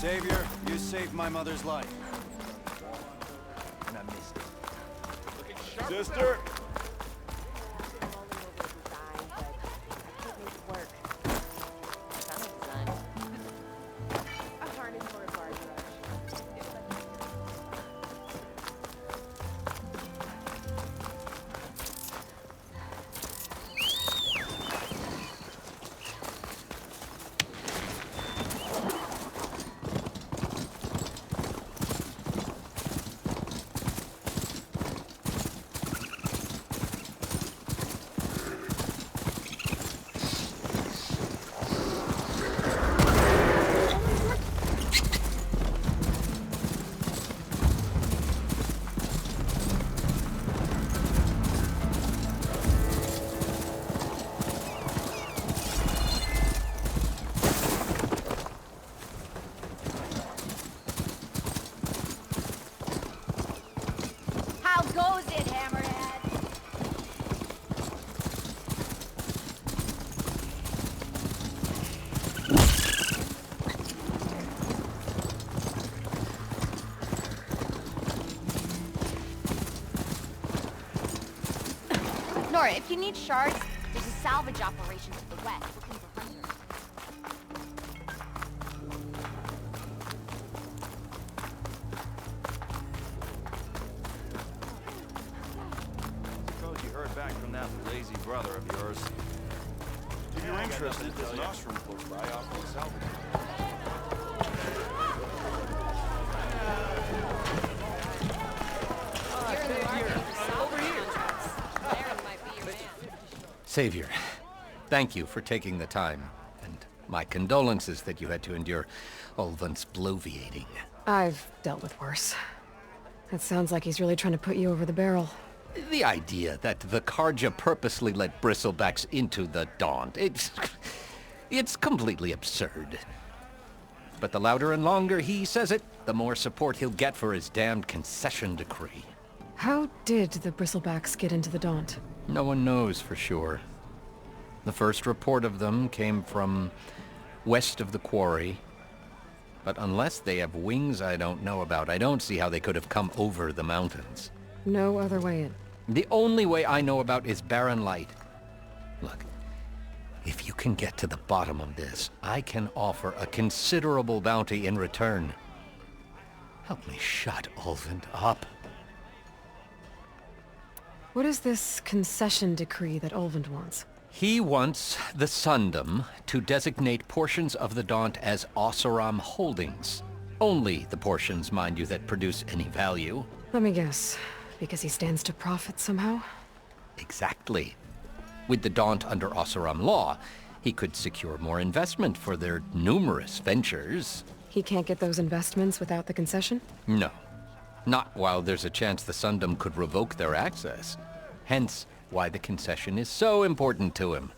Savior, you saved my mother's life. And I missed it. Sister! If you need shards, there's a salvage operation to the west looking for hunters. Suppose you heard back from that lazy brother of yours. If you're interested, there's an ostrom close by offering salvage. Savior, thank you for taking the time, and my condolences that you had to endure Ulvund's bloviating. I've dealt with worse. It sounds like he's really trying to put you over the barrel. The idea that the Karja purposely let Bristlebacks into the Daunt, it's completely absurd. But the louder and longer he says it, the more support he'll get for his damned concession decree. How did the Bristlebacks get into the Daunt? No one knows for sure. The first report of them came from west of the quarry. But unless they have wings I don't know about, I don't see how they could have come over the mountains. No other way in. The only way I know about is barren light. Look, if you can get to the bottom of this, I can offer a considerable bounty in return. Help me shut Ulvund up. What is this concession decree that Ulvund wants? He wants the Sundom to designate portions of the Daunt as Oseram holdings. Only the portions, mind you, that produce any value. Let me guess. Because he stands to profit somehow? Exactly. With the Daunt under Oseram law, he could secure more investment for their numerous ventures. He can't get those investments without the concession? No. Not while there's a chance the Sundom could revoke their access. Hence, why the concession is so important to him.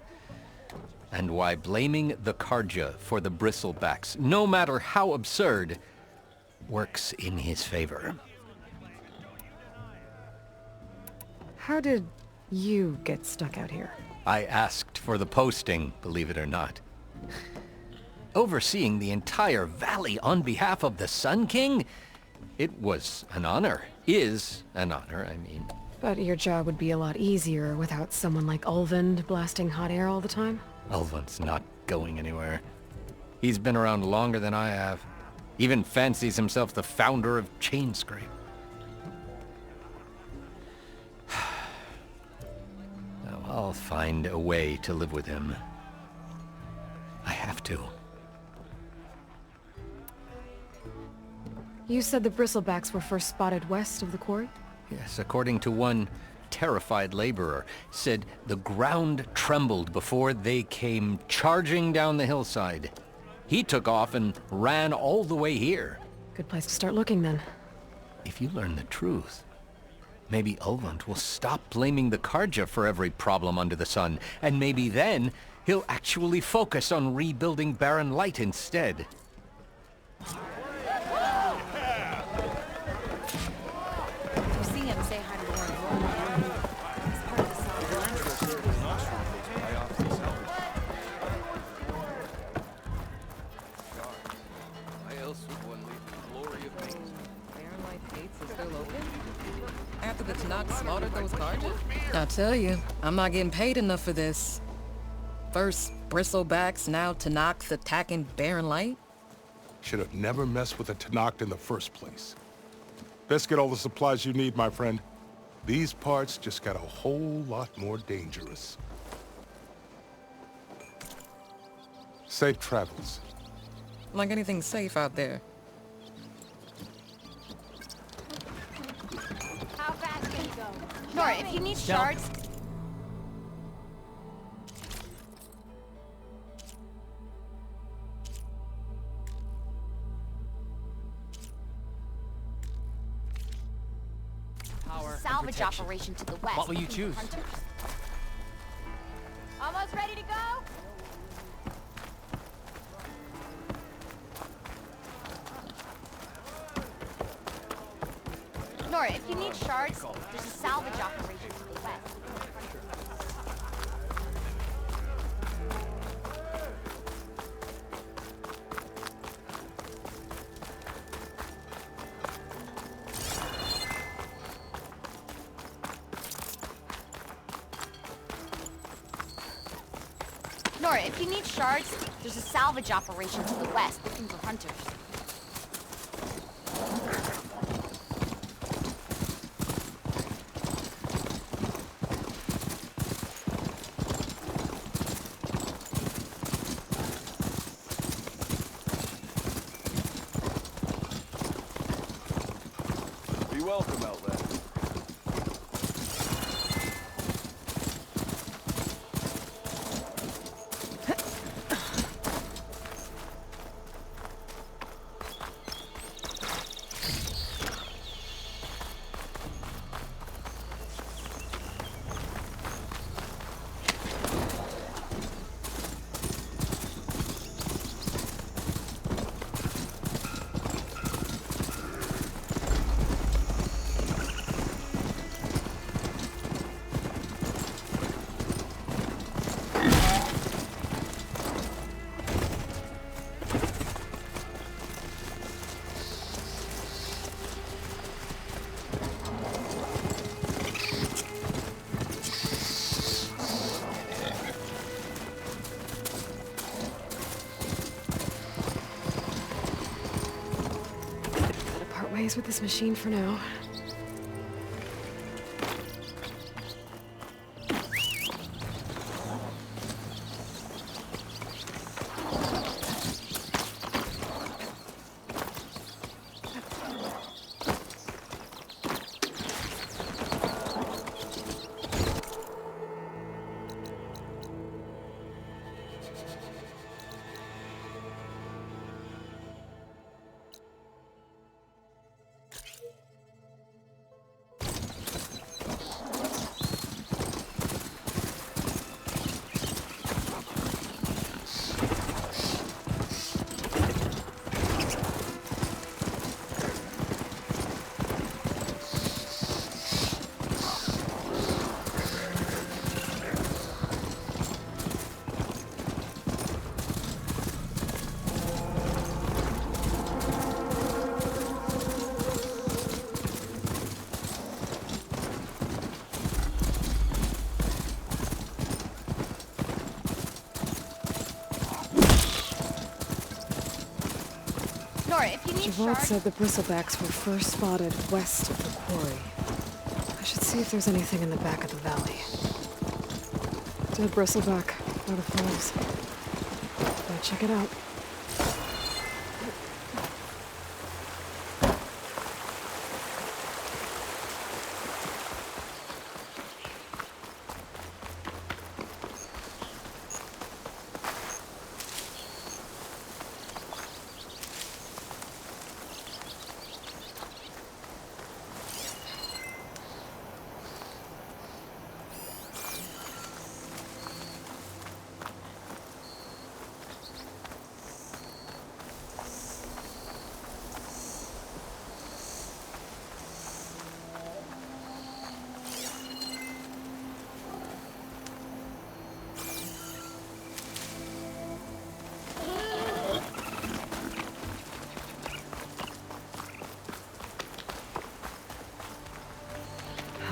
And why blaming the Karja for the Bristlebacks, no matter how absurd, works in his favor. How did you get stuck out here? I asked for the posting, believe it or not. Overseeing the entire valley on behalf of the Sun King? It was an honor. Is an honor, I mean. But your job would be a lot easier without someone like Ulvund blasting hot air all the time? Ulvund's not going anywhere. He's been around longer than I have. Even fancies himself the founder of Chainscrape. Now, I'll find a way to live with him. I have to. You said the Bristlebacks were first spotted west of the quarry? Yes, according to one terrified laborer, said the ground trembled before they came charging down the hillside. He took off and ran all the way here. Good place to start looking, then. If you learn the truth, maybe Ulvund will stop blaming the Karja for every problem under the sun, and maybe then he'll actually focus on rebuilding Barren Light instead. Baron Light Gates is still open? After the Tanakh slaughtered those Karja? I tell you, I'm not getting paid enough for this. First, Bristlebacks, now Tanakh's attacking Baron Light? Should have never messed with a Tanakh in the first place. Best get all the supplies you need, my friend. These parts just got a whole lot more dangerous. Safe travels. Like anything safe out there. How fast can you go? Nora, if you need shards... Salvage operation to the west. What will you choose? Almost ready to go? Nora, if you need shards, there's a salvage operation to the west. Nora, if you need shards, there's a salvage operation to the west looking for hunters. Be welcome out there. Ways with this machine for now. If you need Javard shards... said the Bristlebacks were first spotted west of the quarry. I should see if there's anything in the back of the valley. Dead bristleback by the falls. Gotta check it out.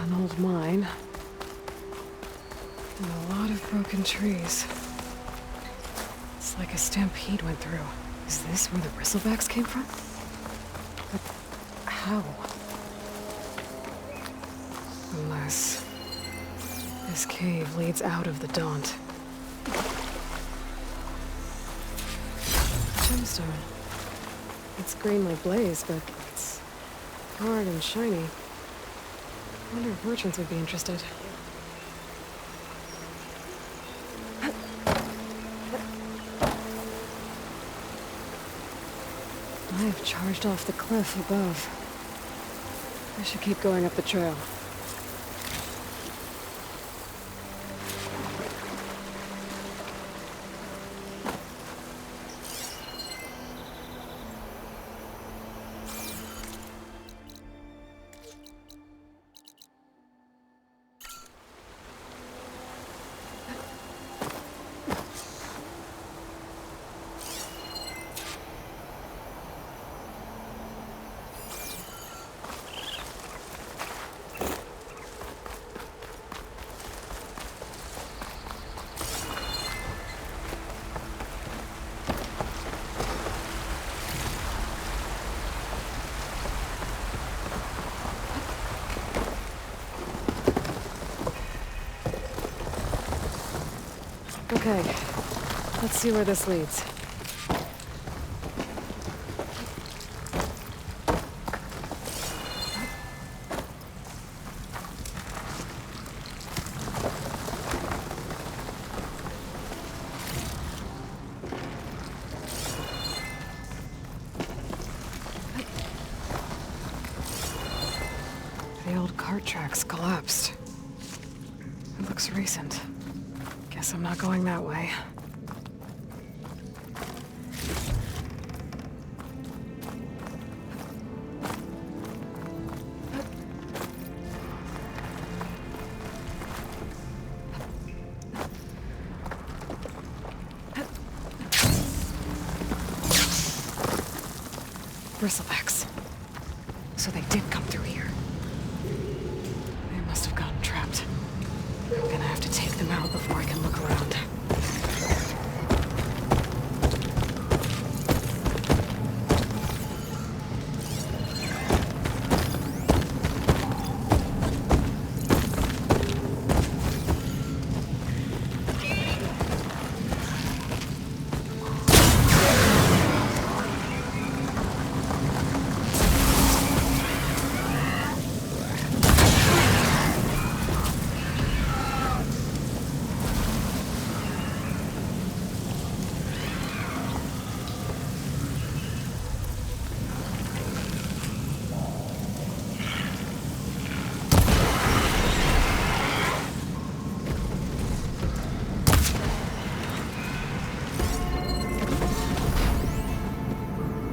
An old mine. And a lot of broken trees. It's like a stampede went through. Is this where the Bristlebacks came from? But how? Unless this cave leads out of the Daunt. Gemstone. It's greenly blazed, but it's hard and shiny. I wonder if merchants would be interested. I have charged off the cliff above. I should keep going up the trail. Okay, let's see where this leads. The old cart tracks collapsed. It looks recent. Guess I'm not going that way. Bristlebacks. So they did come through here. They must have gotten trapped. I'm gonna have to take them out before I can look around.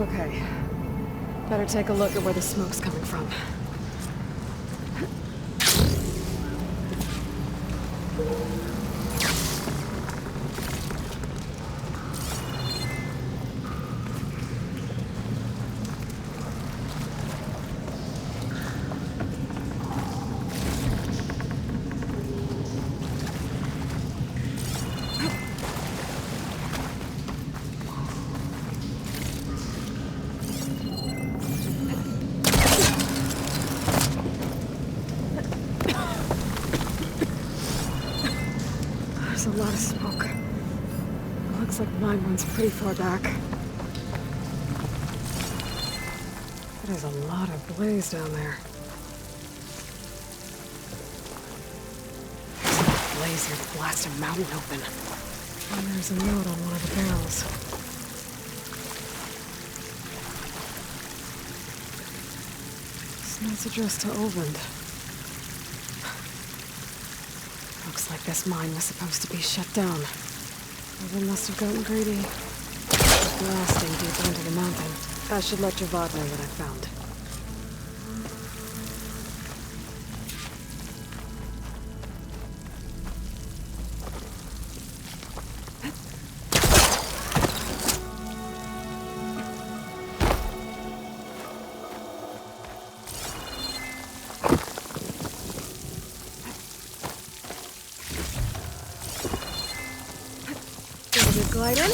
Okay. Better take a look at where the smoke's coming from. There's a lot of smoke. It looks like mine runs pretty far back. There's a lot of blaze down there. There's enough blaze here to blast a mountain open. And there's a note on one of the barrels. This note's addressed to Olvend. Looks like this mine was supposed to be shut down. Olvend must have gotten greedy. Blasting deeper into the mountain. I should let Javad know what I found. Glide in.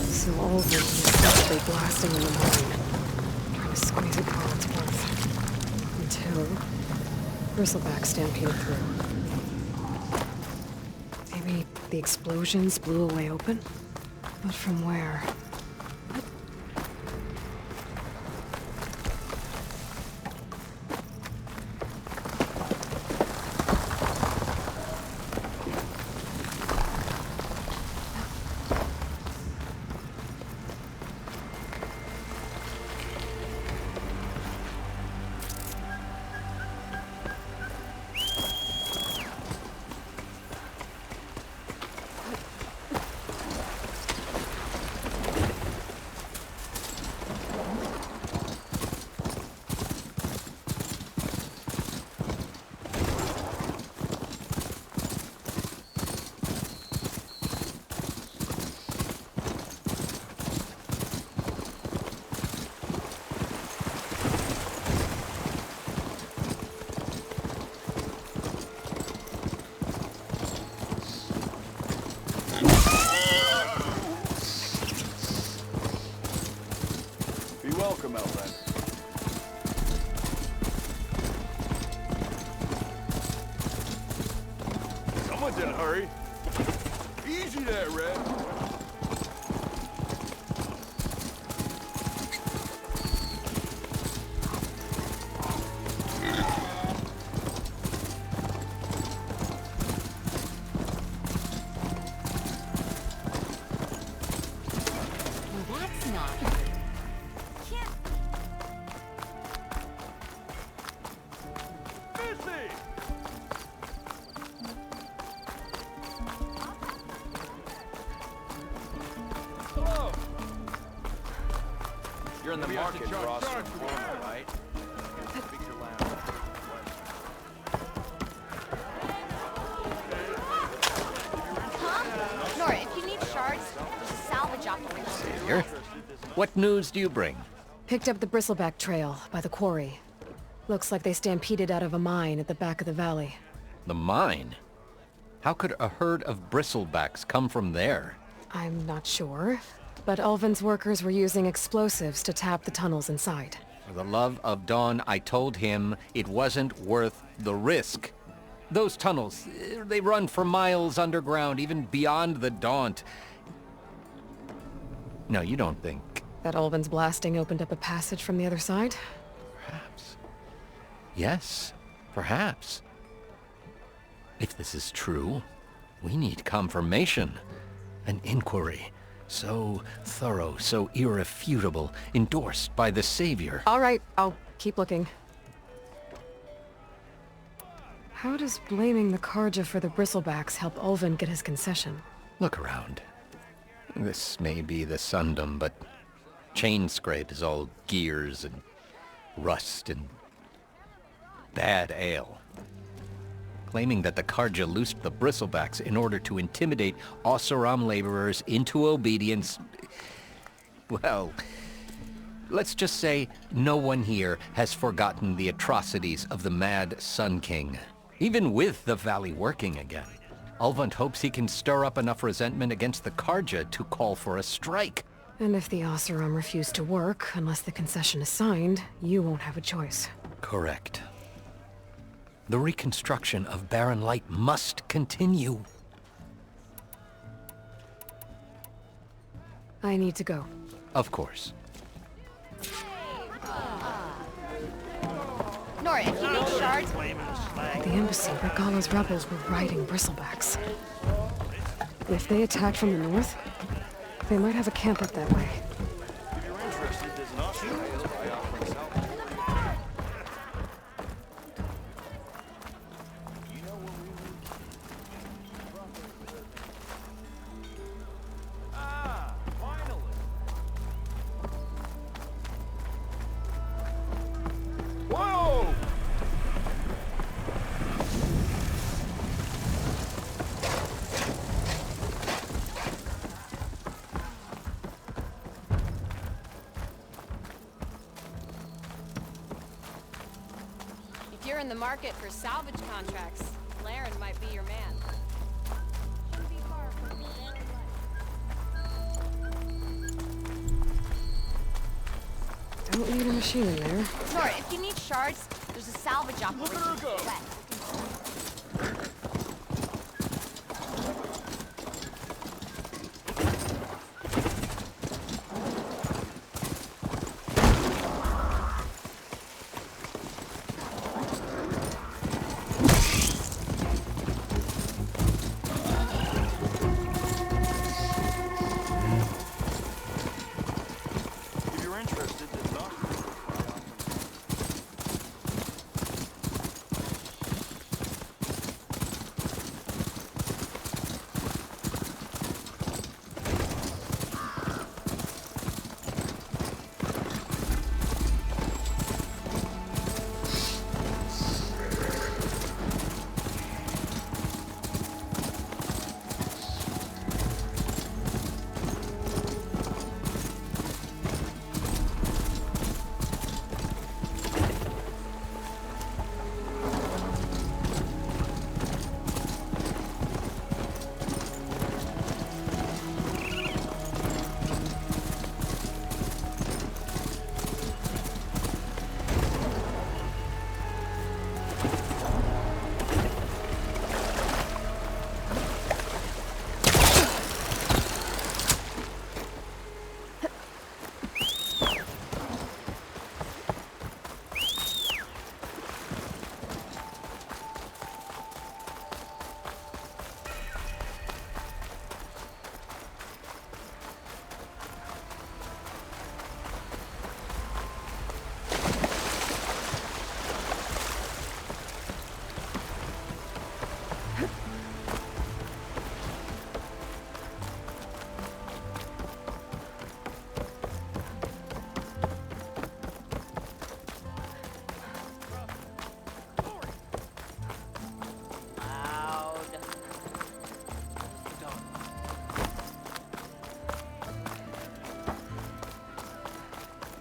So Alvin is essentially blasting in the mine, trying to squeeze it for all it's worth. Until Bristlebacks stampeded through. Maybe the explosions blew a way open? But from where? Be welcome, Outlander. Someone's in a hurry. Easy there, Red. Well, that's not. Can't. Busy! Hello. You're in the market for awesome corner, right? Speak your language. Huh? Nora, if you need shards, there's a salvage operation. Here? What news do you bring? Picked up the Bristleback trail by the quarry. Looks like they stampeded out of a mine at the back of the valley. The mine? How could a herd of bristlebacks come from there? I'm not sure, but Ulvin's workers were using explosives to tap the tunnels inside. For the love of Dawn, I told him it wasn't worth the risk. Those tunnels, they run for miles underground, even beyond the Daunt. No, you don't think... That Ulvin's blasting opened up a passage from the other side? Perhaps. Yes, perhaps. If this is true, we need confirmation. An inquiry. So thorough, so irrefutable, endorsed by the Savior. All right, I'll keep looking. How does blaming the Karja for the Bristlebacks help Ulvin get his concession? Look around. This may be the Sundom, but chain scrape is all gears and rust and bad ale. Claiming that the Karja loosed the Bristlebacks in order to intimidate Oseram laborers into obedience. Well, let's just say no one here has forgotten the atrocities of the Mad Sun King. Even with the valley working again, Ulvund hopes he can stir up enough resentment against the Karja to call for a strike. And if the Oseram refuse to work, unless the concession is signed, you won't have a choice. Correct. The reconstruction of Barren Light must continue. I need to go. Of course. Nora, if you need shards, At the embassy, Regala's rebels were riding Bristlebacks. If they attack from the north, they might have a camp up that way. If you're interested, there's an Australia by offering salvage. You know what we need? Ah, finally! Whoa! in the market for salvage contracts, Laren might be your man. Shouldn't be far from his very life. Don't need a machine in there. Nora, if you need shards, there's a salvage operation to the west. If you're interested, there's not.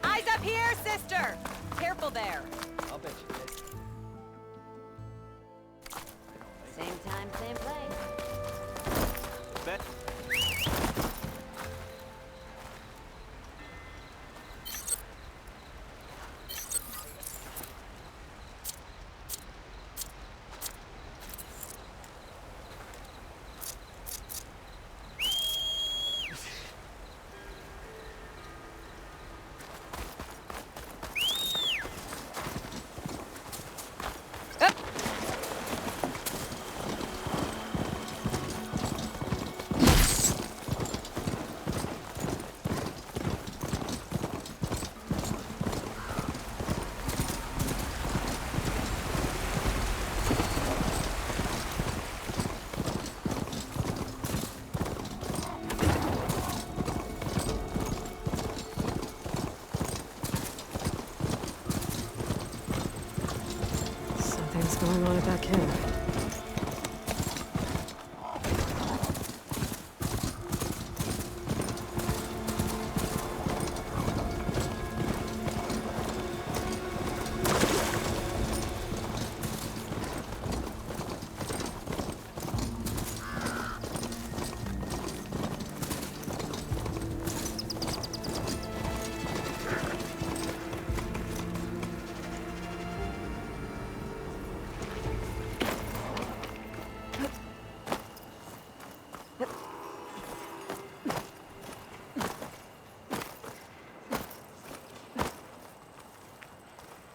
Eyes up here, sister! Careful there. I'll bet you did. Same time, same place. Bet. Something's going on at that camp.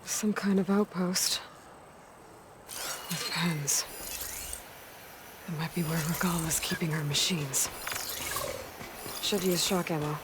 Some kind of outpost. With pens. It might be where Regal is keeping her machines. Should use shock ammo.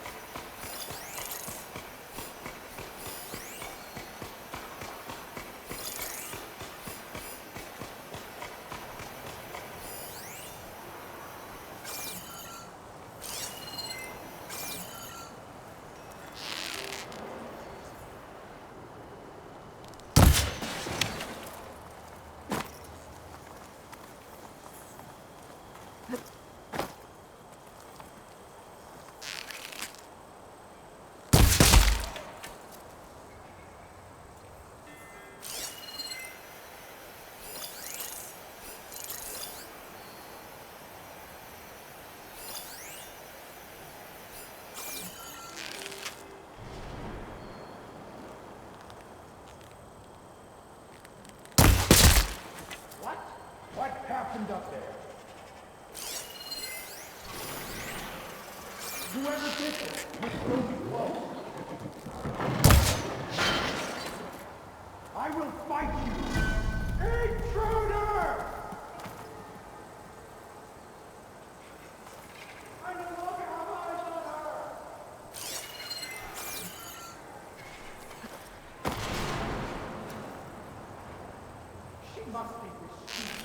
I will fight you! Intruder! I no longer have eyes on her! She must be restrained.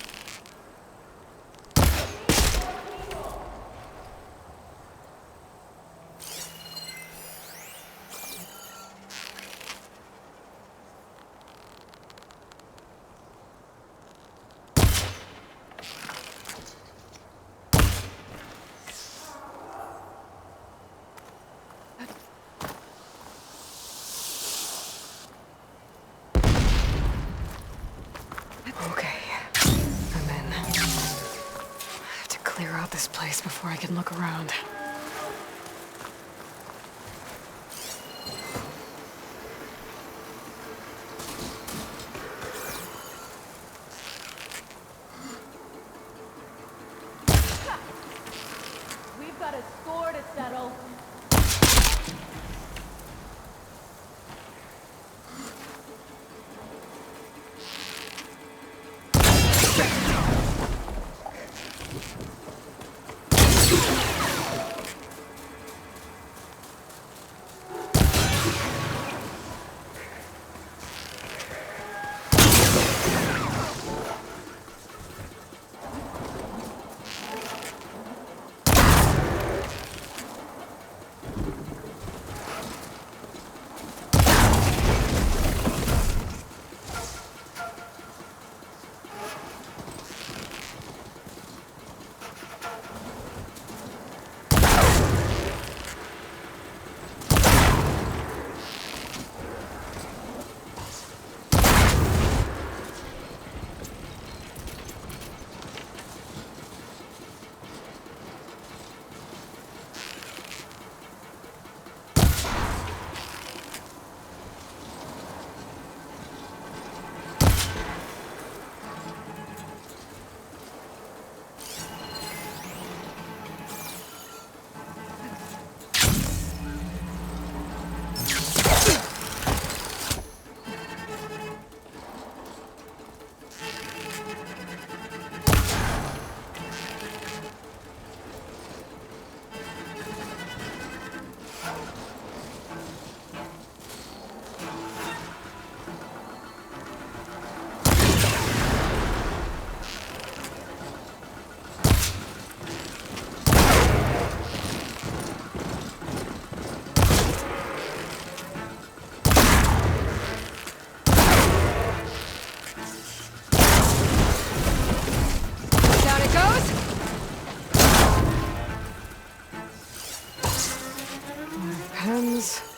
Okay, I'm in. I have to clear out this place before I can look around. We've got a score to settle.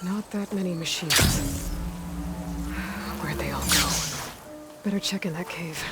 Not that many machines. Where'd they all go? Better check in that cave.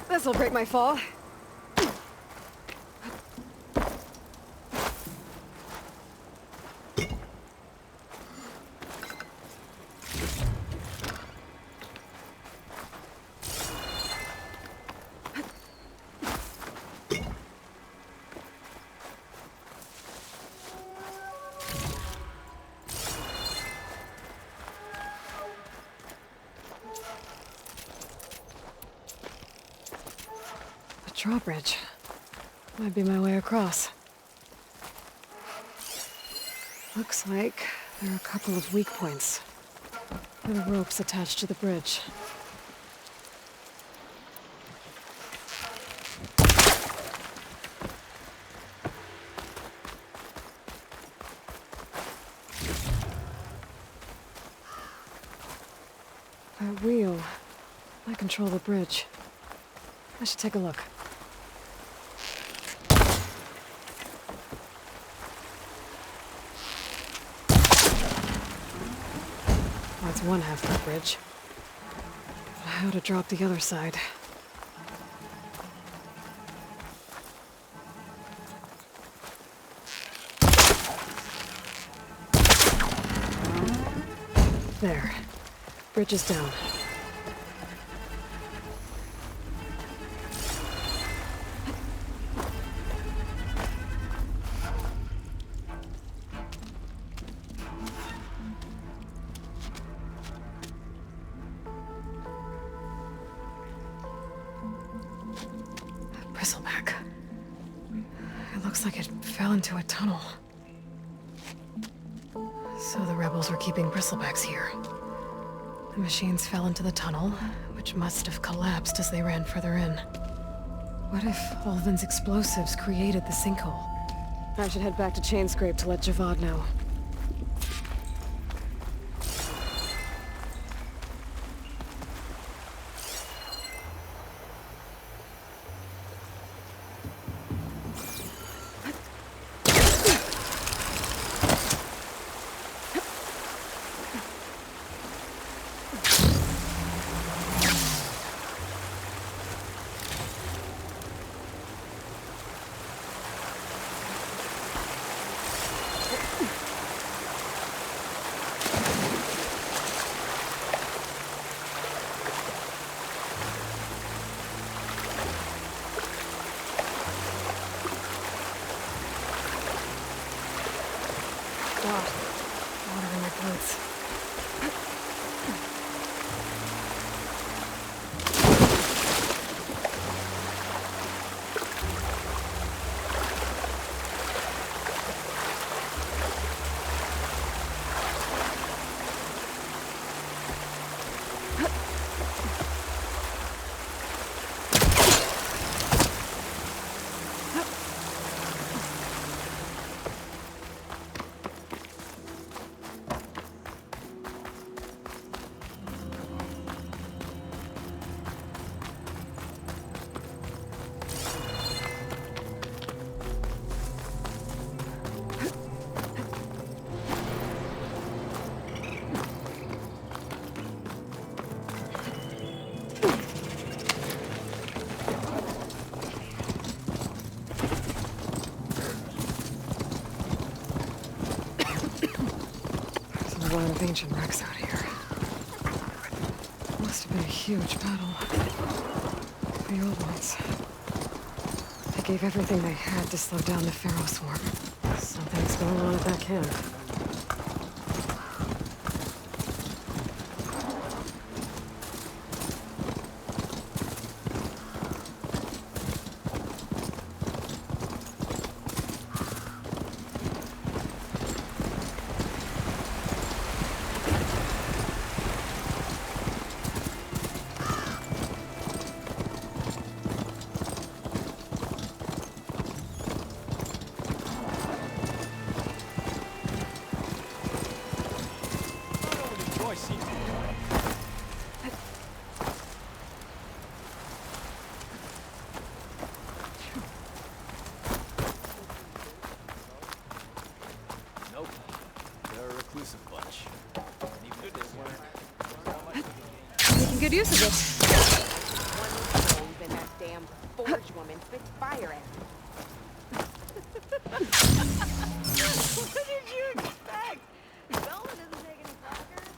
This'll break my fall. Drawbridge. Might be my way across. Looks like there are a couple of weak points. There are ropes attached to the bridge. That wheel might control the bridge. I should take a look. one half of the bridge. But how to drop the other side? There. Bridge is down. Bristleback. It looks like it fell into a tunnel. So the rebels were keeping Bristlebacks here. The machines fell into the tunnel, which must have collapsed as they ran further in. What if Olvin's explosives created the sinkhole? I should head back to Chainscrape to let Javad know. God, water in my boots. A lot of ancient wrecks out here. Must have been a huge battle. The old ones. They gave everything they had to slow down the Pharaoh swarm. Something's going on at that camp. Nope. They're a reclusive bunch. And even if they weren't, Making good use of it. One of the that damn forge woman spits fire at me. What did you expect? Velma doesn't take any crackers.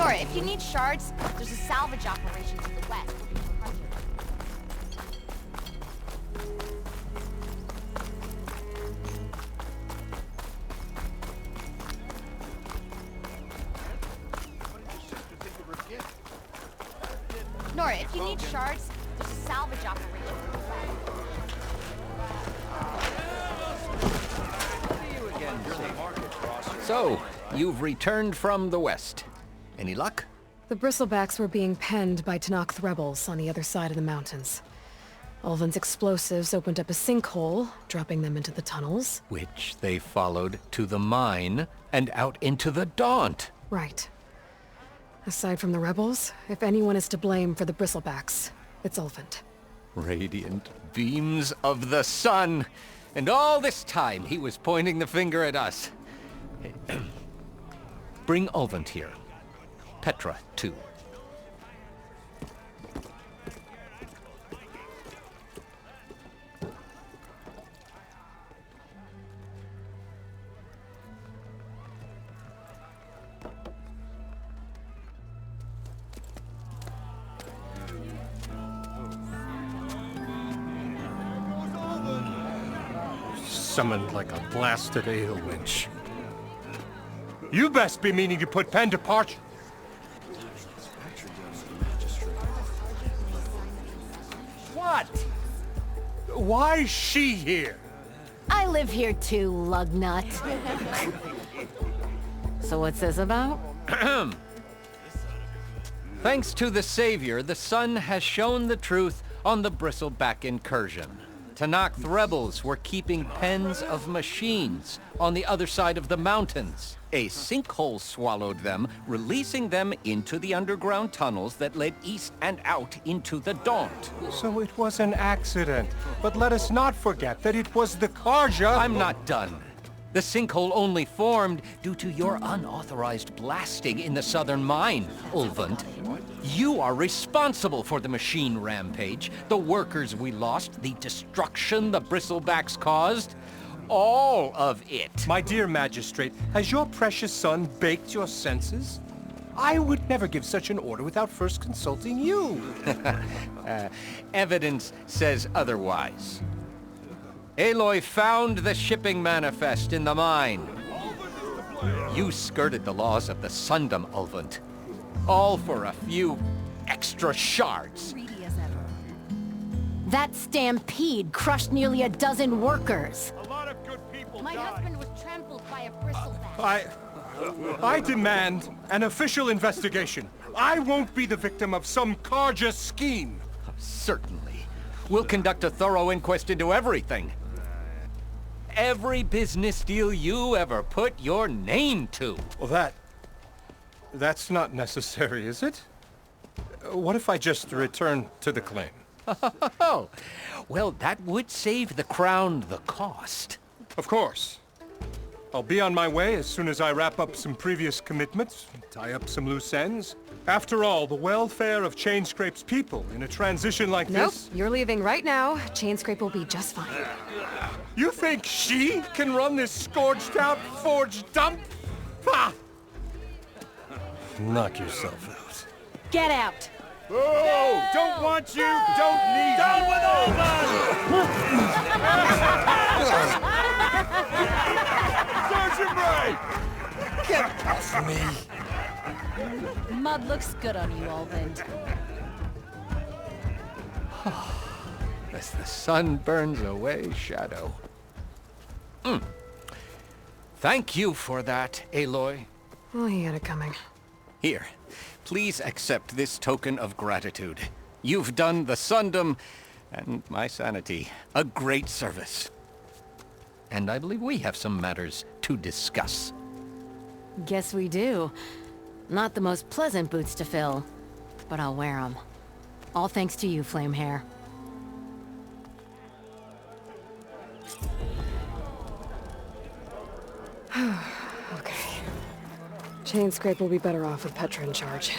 Nora, if you need shards, there's a salvage operation to the west looking for hunters. Nora, if you need shards, there's a salvage operation to the west. So, you've returned from the west. Any luck? The Bristlebacks were being penned by Tanakh rebels on the other side of the mountains. Ulvin's explosives opened up a sinkhole, dropping them into the tunnels. Which they followed to the mine and out into the Daunt. Right. Aside from the rebels, if anyone is to blame for the Bristlebacks, it's Ulvin. Radiant beams of the sun. And all this time he was pointing the finger at us. Bring Ulvin here. Petra, too. Summoned like a blasted ale winch. You best be meaning to put pen to parch. What? Why's she here? I live here too, lugnut. So what's this about? Thanks to the Savior, the sun has shown the truth on the Bristleback incursion. Tanakh rebels were keeping pens of machines on the other side of the mountains. A sinkhole swallowed them, releasing them into the underground tunnels that led east and out into the Daunt. So it was an accident. But let us not forget that it was the Karja. I'm not done. The sinkhole only formed due to your unauthorized blasting in the southern mine, Ulvin. You are responsible for the machine rampage, the workers we lost, the destruction the Bristlebacks caused. All of it. My dear magistrate, has your precious son baked your senses? I would never give such an order without first consulting you. Evidence says otherwise. Aloy found the shipping manifest in the mine. You skirted the laws of the Sundom, Ulvin. All for a few extra shards. Greedy as ever. That stampede crushed nearly a dozen workers. A lot of good people My husband was trampled by a bristleback. I demand an official investigation. I won't be the victim of some Karja scheme. Certainly. We'll conduct a thorough inquest into everything. Every business deal you ever put your name to. Well, that's not necessary, is it? What if I just return to the claim? Oh, well, that would save the crown the cost. Of course. I'll be on my way as soon as I wrap up some previous commitments, tie up some loose ends. After all, the welfare of Chainscrape's people in a transition like Nope, this... you're leaving right now. Chainscrape will be just fine. You think she can run this scorched-out forged dump? Ha! Knock yourself out. Get out! Oh, don't want you, don't need Down with Sergeant Bray! Get off me! Mud looks good on you, Ulvin. As the sun burns away shadow. Thank you for that, Aloy. Oh, he had it coming. Here, please accept this token of gratitude. You've done the Sundom, and my sanity, a great service. And I believe we have some matters to discuss. Guess we do. Not the most pleasant boots to fill, but I'll wear them. All thanks to you, Flamehair. Okay. Chainscrape will be better off with Petra in charge.